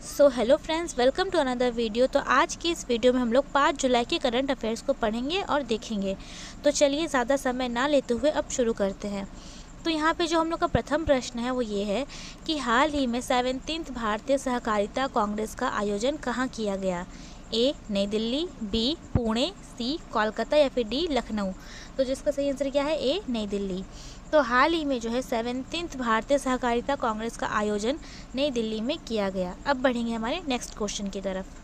So hello friends, welcome to another video. तो आज की इस वीडियो में हम लोग 5 जुलाई के करंट अफेयर्स को पढ़ेंगे और देखेंगे। तो चलिए ज़्यादा समय ना लेते हुए अब शुरू करते हैं। तो यहाँ पे जो हम लोग का प्रथम प्रश्न है वो ये है कि हाल ही में 17th भारतीय सहकारिता कांग्रेस का आयोजन कहाँ किया गया। ए नई दिल्ली, बी पुणे, सी कोलकाता या फिर डी लखनऊ। तो जिसका सही आंसर क्या है, ए नई दिल्ली। तो हाल ही में जो है 17th भारतीय सहकारिता कांग्रेस का आयोजन नई दिल्ली में किया गया। अब बढ़ेंगे हमारे नेक्स्ट क्वेश्चन की तरफ।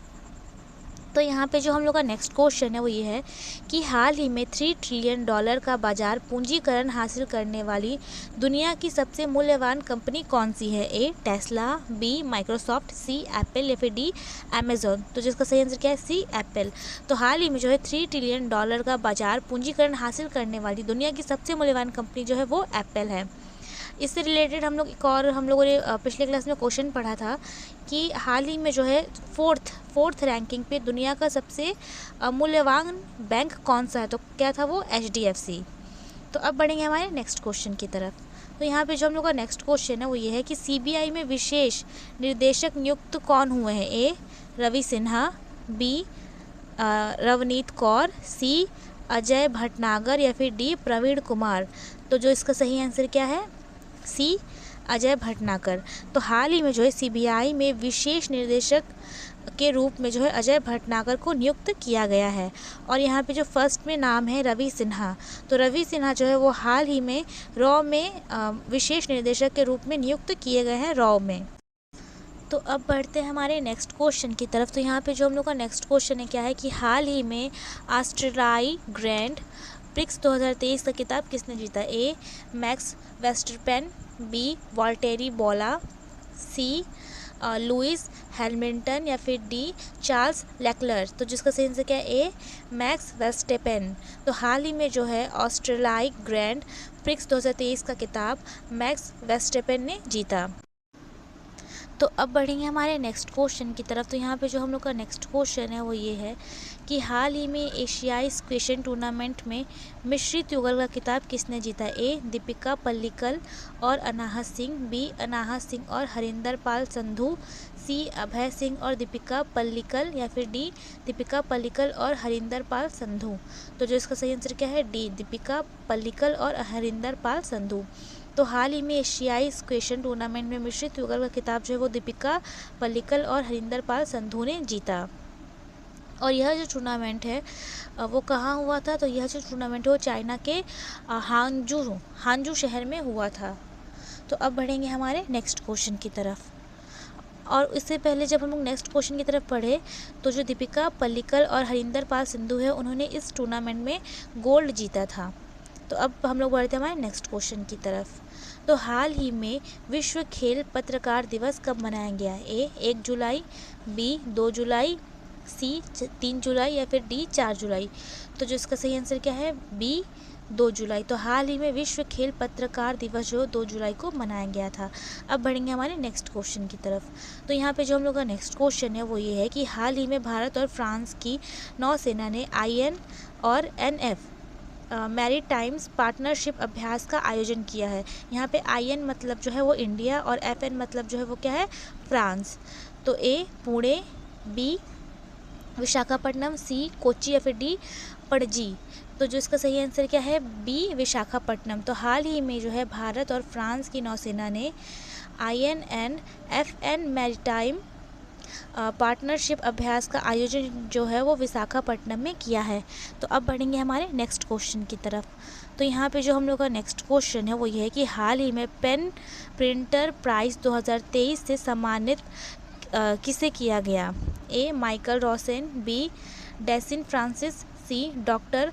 तो यहाँ पे जो हम लोग का नेक्स्ट क्वेश्चन है वो ये है कि हाल ही में $3 ट्रिलियन का बाजार पूंजीकरण हासिल करने वाली दुनिया की सबसे मूल्यवान कंपनी कौन सी है। ए टेस्ला, बी माइक्रोसॉफ्ट, सी एप्पल या फिर डी अमेजोन। तो जिसका सही आंसर क्या है, सी एप्पल। तो हाल ही में जो है $3 ट्रिलियन का बाजार पूंजीकरण हासिल करने वाली दुनिया की सबसे मूल्यवान कंपनी जो है वो एप्पल है। इससे रिलेटेड हम लोगों ने पिछले क्लास में क्वेश्चन पढ़ा था कि हाल ही में जो है फोर्थ रैंकिंग पे दुनिया का सबसे मूल्यवान बैंक कौन सा है। तो क्या था वो, HDFC। तो अब बढ़ेंगे हमारे नेक्स्ट क्वेश्चन की तरफ। तो यहाँ पे जो हम लोग का नेक्स्ट क्वेश्चन है वो ये है कि CBI में विशेष निर्देशक नियुक्त कौन हुए हैं। ए रवि सिन्हा, बी रवनीत कौर, सी अजय भटनागर या फिर डी प्रवीण कुमार। तो जो इसका सही आंसर क्या है, सी अजय भटनागर। तो हाल ही में जो है CBI में विशेष निर्देशक के रूप में जो है अजय भटनागर को नियुक्त किया गया है। और यहाँ पे जो फर्स्ट में नाम है रवि सिन्हा। तो रवि सिन्हा जो है वो हाल ही में रॉ में विशेष निर्देशक के रूप में नियुक्त किए गए हैं, रॉ में। तो अब बढ़ते हैं हमारे नेक्स्ट क्वेश्चन की तरफ। तो यहाँ पे जो हम लोग का नेक्स्ट क्वेश्चन है क्या है कि हाल ही में ऑस्ट्रेलियाई ग्रैंड प्रिक्स 2023 का खिताब किसने जीता। ए मैक्स वेस्टरपेन, बी वॉल्टेरी बोला, सी लुइस हैमिल्टन या फिर डी चार्ल्स लेक्लर। तो जिसका सही आंसर क्या है, ए मैक्स वेस्टरपेन। तो हाल ही में जो है ऑस्ट्रेलियाई ग्रैंड प्रिक्स 2023 का खिताब मैक्स वेस्टरपेन ने जीता। तो अब बढ़ेंगे हमारे नेक्स्ट क्वेश्चन की तरफ। तो यहाँ पे जो हम लोग का नेक्स्ट क्वेश्चन है वो ये है कि हाल ही में एशियाई स्क्वैश टूर्नामेंट में मिश्रित युगल का खिताब किसने जीता। ए दीपिका पल्लिकल और अनाहत सिंह, बी अनाहत सिंह और हरिंदर पाल संधू, सी अभय सिंह और दीपिका पल्लिकल या फिर डी दीपिका पल्लिकल और हरिंदर पाल संधू। तो जो इसका सही आंसर क्या है, डी दीपिका पल्लिकल और हरिंदर पाल संधू। तो हाल ही में एशियाई स्क्वैश टूर्नामेंट में मिश्रित युगल का खिताब जो है वो दीपिका पल्लिकल और हरिंदर पाल संधू ने जीता। और यह जो टूर्नामेंट है वो कहाँ हुआ था। तो यह जो टूर्नामेंट है वो चाइना के हांजू शहर में हुआ था। तो अब बढ़ेंगे हमारे नेक्स्ट क्वेश्चन की तरफ। और इससे पहले जब हम लोग नेक्स्ट क्वेश्चन की तरफ पढ़े तो जो दीपिका पल्लिकल और हरिंदर पाल संधू है उन्होंने इस टूर्नामेंट में गोल्ड जीता था। तो अब हम लोग बढ़ते हैं हमारे नेक्स्ट क्वेश्चन की तरफ। तो हाल ही में विश्व खेल पत्रकार दिवस कब मनाया गया है। ए 1 जुलाई, बी 2 जुलाई, सी 3 जुलाई या फिर डी 4 जुलाई। तो जो इसका सही आंसर क्या है, बी 2 जुलाई। तो हाल ही में विश्व खेल पत्रकार दिवस जो 2 जुलाई को मनाया गया था। अब बढ़ेंगे हमारे नेक्स्ट क्वेश्चन की तरफ। तो यहाँ पे जो हम लोग का नेक्स्ट क्वेश्चन है वो ये है कि हाल ही में भारत और फ्रांस की नौसेना ने IN और NF मैरीटाइम्स पार्टनरशिप अभ्यास का आयोजन किया है। यहाँ पे IN मतलब जो है वो इंडिया और FN मतलब जो है वो क्या है, फ्रांस। तो ए पुणे, बी विशाखापट्टनम, सी कोच्चि या फिर डी पणजी। तो जो इसका सही आंसर क्या है, बी विशाखापट्टनम। तो हाल ही में जो है भारत और फ्रांस की नौसेना ने IN and FN maritime partnership अभ्यास का आयोजन जो है वो विशाखापट्टनम में किया है। तो अब बढ़ेंगे हमारे नेक्स्ट क्वेश्चन की तरफ। तो यहाँ पे जो हम लोग का नेक्स्ट क्वेश्चन है वो ये है कि हाल ही में पेन प्रिंटर प्राइज़ 2023 से सम्मानित किसे किया गया। ए माइकल रॉसेन, बी डेसिन फ्रांसिस, सी डॉक्टर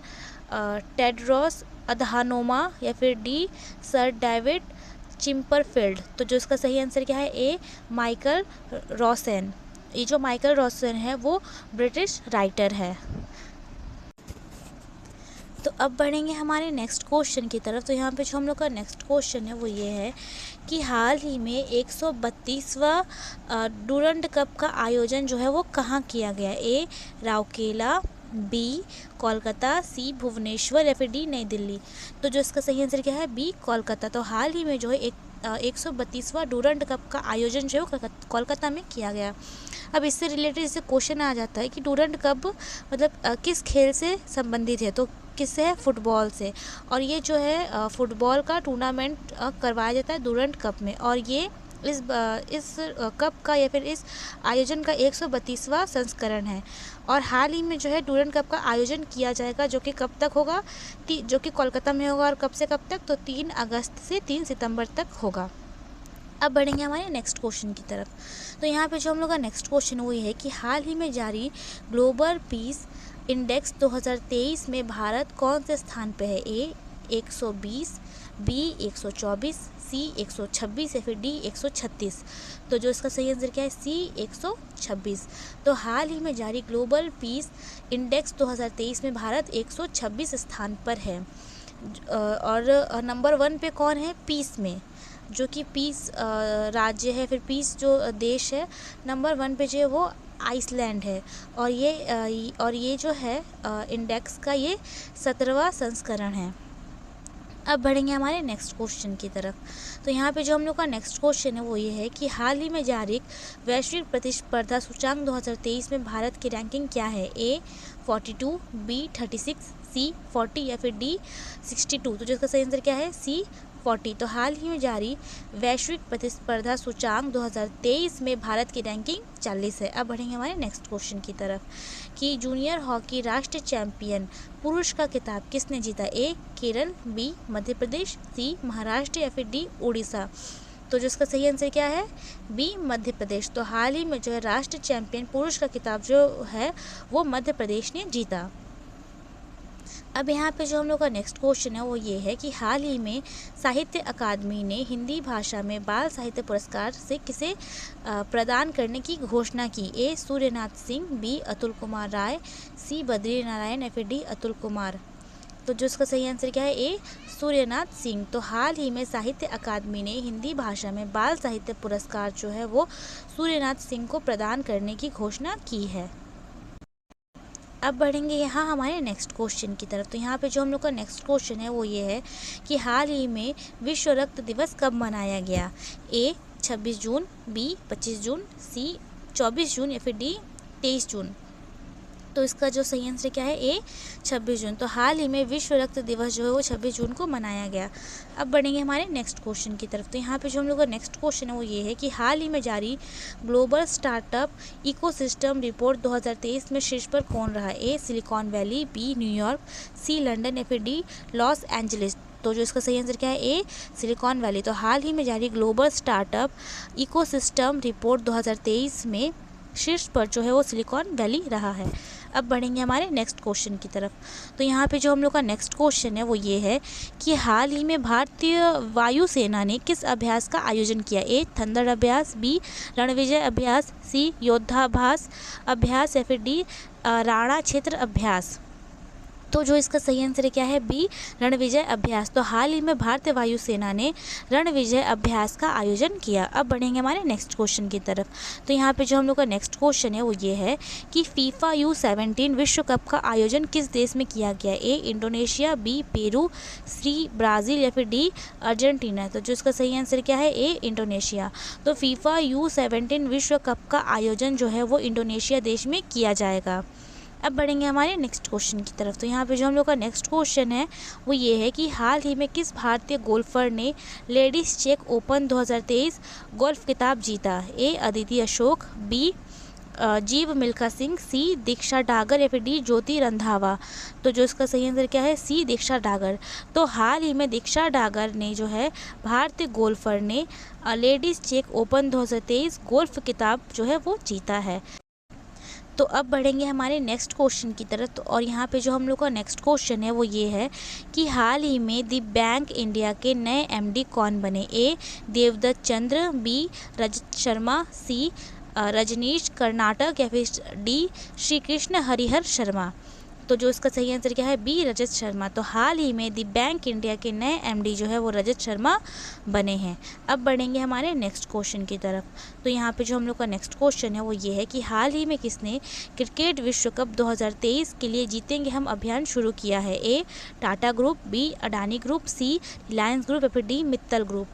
टेड्रोस अधानोमा या फिर डी सर डेविड चिम्परफील्ड। तो जो इसका सही आंसर क्या है, ए माइकल रॉसेन। ये जो माइकल रॉसेन है वो ब्रिटिश राइटर है। तो अब बढ़ेंगे हमारे नेक्स्ट क्वेश्चन की तरफ। तो यहाँ पे जो हम लोग का नेक्स्ट क्वेश्चन है वो ये है कि हाल ही में 132वां डूरंड कप का आयोजन जो है वो कहाँ किया गया। ए राउरकेला, बी कोलकाता, सी भुवनेश्वर या फिर डी नई दिल्ली। तो जो इसका सही आंसर क्या है, बी कोलकाता। तो हाल ही में जो है 132वां डूरंड कप का आयोजन जो है कोलकाता में किया गया। अब इससे रिलेटेड जैसे क्वेश्चन आ जाता है कि डूरंड कप मतलब किस खेल से संबंधित है, तो किससे है, फुटबॉल से। और ये जो है फुटबॉल का टूर्नामेंट करवाया जाता है डूरंड कप में, और ये इस कप का या फिर इस आयोजन का 132वां संस्करण है। और हाल ही में जो है डूरंड कप का आयोजन किया जाएगा, जो कि कब तक होगा, जो कि कोलकाता में होगा। और कब से कब तक, तो 3 अगस्त से 3 सितंबर तक होगा। अब बढ़ेंगे हमारे नेक्स्ट क्वेश्चन की तरफ। तो यहाँ पे जो हम लोग का नेक्स्ट क्वेश्चन वो ये है कि हाल ही में जारी ग्लोबल पीस इंडेक्स 2023 में भारत कौन से स्थान पे है। ए 120, बी 124, सी 126 या फिर डी 136। तो जो इसका सही आंसर क्या है, सी 126। तो हाल ही में जारी ग्लोबल पीस इंडेक्स 2023 में भारत 126 स्थान पर है। और नंबर 1 पे कौन है, पीस में, जो कि पीस राज्य है, फिर पीस जो देश है, नंबर 1 पे जो है वो आइसलैंड है। और ये जो है इंडेक्स का ये 17वां संस्करण है। अब बढ़ेंगे हमारे नेक्स्ट क्वेश्चन की तरफ। तो यहाँ पे जो हम लोग का नेक्स्ट क्वेश्चन है वो ये है कि हाल ही में जारी वैश्विक प्रतिस्पर्धा सूचांक 2023 में भारत की रैंकिंग क्या है। ए 42, बी 36, सी 40 या फिर डी 62। तो जिसका सही आंसर क्या है, सी 40। तो हाल ही में जारी वैश्विक प्रतिस्पर्धा सूचांक 2023 में भारत की रैंकिंग 40 है। अब बढ़ेंगे हमारे नेक्स्ट क्वेश्चन की तरफ कि जूनियर हॉकी राष्ट्रीय चैंपियन पुरुष का खिताब किसने जीता। ए केरल, बी मध्य प्रदेश, सी महाराष्ट्र या फिर डी उड़ीसा। तो जिसका सही आंसर क्या है, बी मध्य प्रदेश। तो हाल ही में जो है राष्ट्रीय चैंपियन पुरुष का खिताब जो है वो मध्य प्रदेश ने जीता। अब यहाँ पे जो हम लोग का नेक्स्ट क्वेश्चन है वो ये है कि हाल ही में साहित्य अकादमी ने हिंदी भाषा में बाल साहित्य पुरस्कार से किसे प्रदान करने की घोषणा की। ए सूर्यनाथ सिंह, बी अतुल कुमार राय, सी बद्री नारायण या फिर डी अतुल कुमार। तो जो इसका सही आंसर क्या है, ए सूर्यनाथ सिंह। तो हाल ही में साहित्य अकादमी ने हिंदी भाषा में बाल साहित्य पुरस्कार जो है वो सूर्यनाथ सिंह को प्रदान करने की घोषणा की है। अब बढ़ेंगे यहाँ हमारे नेक्स्ट क्वेश्चन की तरफ। तो यहाँ पे जो हम लोग का नेक्स्ट क्वेश्चन है वो ये है कि हाल ही में विश्व रक्त दिवस कब मनाया गया। ए 26 जून, बी 25 जून, सी 24 जून या फिर डी 23 जून। तो इसका जो सही आंसर क्या है, ए 26 जून। तो हाल ही में विश्व रक्त दिवस जो है वो 26 जून को मनाया गया। अब बढ़ेंगे हमारे नेक्स्ट क्वेश्चन की तरफ। तो यहाँ पे जो हम लोग का नेक्स्ट क्वेश्चन है वो ये है कि हाल ही में जारी ग्लोबल स्टार्टअप इकोसिस्टम रिपोर्ट 2023 में शीर्ष पर कौन रहा। A silicon valley, B New York, C London या फिर डी लॉस एंजलिस। तो जो इसका सही आंसर क्या है, ए सिलिकॉन वैली। तो हाल ही में जारी ग्लोबल स्टार्टअप इकोसिस्टम रिपोर्ट 2023 में शीर्ष पर जो है वो सिलिकॉन वैली रहा है। अब बढ़ेंगे हमारे नेक्स्ट क्वेश्चन की तरफ। तो यहाँ पे जो हम लोग का नेक्स्ट क्वेश्चन है वो ये है कि हाल ही में भारतीय वायुसेना ने किस अभ्यास का आयोजन किया। ए थंडर अभ्यास, बी रणविजय अभ्यास, सी योद्धाभ्यास अभ्यास या फिर डी राणा क्षेत्र अभ्यास। तो जो इसका सही आंसर क्या है, बी रणविजय अभ्यास। तो हाल ही में भारतीय वायुसेना ने रणविजय अभ्यास का आयोजन किया। अब बढ़ेंगे हमारे नेक्स्ट क्वेश्चन की तरफ। तो यहाँ पे जो हम लोग का नेक्स्ट क्वेश्चन है वो ये है कि फीफा U17 विश्व कप का आयोजन किस देश में किया गया। A Indonesia, B Peru, C Brazil या फिर डी अर्जेंटीना। तो जो इसका सही आंसर क्या है, ए इंडोनेशिया। तो फीफा U17 विश्व कप का आयोजन जो है वो इंडोनेशिया देश में किया जाएगा। अब बढ़ेंगे हमारे नेक्स्ट क्वेश्चन की तरफ। तो यहाँ पे जो हम लोग का नेक्स्ट क्वेश्चन है वो ये है कि हाल ही में किस भारतीय गोल्फर ने लेडीज़ चेक ओपन 2023 गोल्फ खिताब जीता। ए अदिति अशोक, बी जीव मिल्खा सिंह, सी दीक्षा डागर या फिर डी ज्योति रंधावा। तो जो इसका सही आंसर क्या है, सी दीक्षा डागर। तो हाल ही में दीक्षा डागर ने जो है भारतीय गोल्फर ने लेडीज़ चेक ओपन 2023 गोल्फ खिताब जो है वो जीता है। तो अब बढ़ेंगे हमारे नेक्स्ट क्वेश्चन की तरफ। तो और यहाँ पे जो हम लोग का नेक्स्ट क्वेश्चन है वो ये है कि हाल ही में द बैंक इंडिया के नए MD कौन बने। ए देवदत्त चंद्र, बी रजत शर्मा, सी रजनीश कर्नाटक या फिर डी श्री कृष्ण हरिहर शर्मा। तो जो इसका सही आंसर क्या है, बी रजत शर्मा। तो हाल ही में द बैंक इंडिया के नए MD जो है वो रजत शर्मा बने हैं। अब बढ़ेंगे हमारे नेक्स्ट क्वेश्चन की तरफ। तो यहाँ पे जो हम लोग का नेक्स्ट क्वेश्चन है वो ये है कि हाल ही में किसने क्रिकेट विश्व कप 2023 के लिए जीतेंगे हम अभियान शुरू किया है। A Tata group, B Adani group, C Reliance group या फिर डी मित्तल ग्रुप।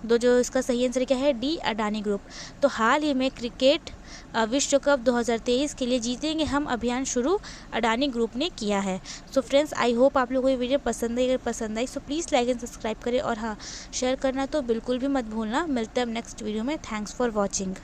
जो इसका सही आंसर क्या है, डी अडानी ग्रुप। तो हाल ही में क्रिकेट विश्व कप 2023 के लिए जीतेंगे हम अभियान शुरू अडानी ग्रुप ने किया है। सो फ्रेंड्स, आई होप आप लोगों को ये वीडियो पसंद आई। अगर पसंद आई so please like and subscribe करें, और हाँ, शेयर करना तो बिल्कुल भी मत भूलना। मिलते हैं हम नेक्स्ट वीडियो में। Thanks for watching.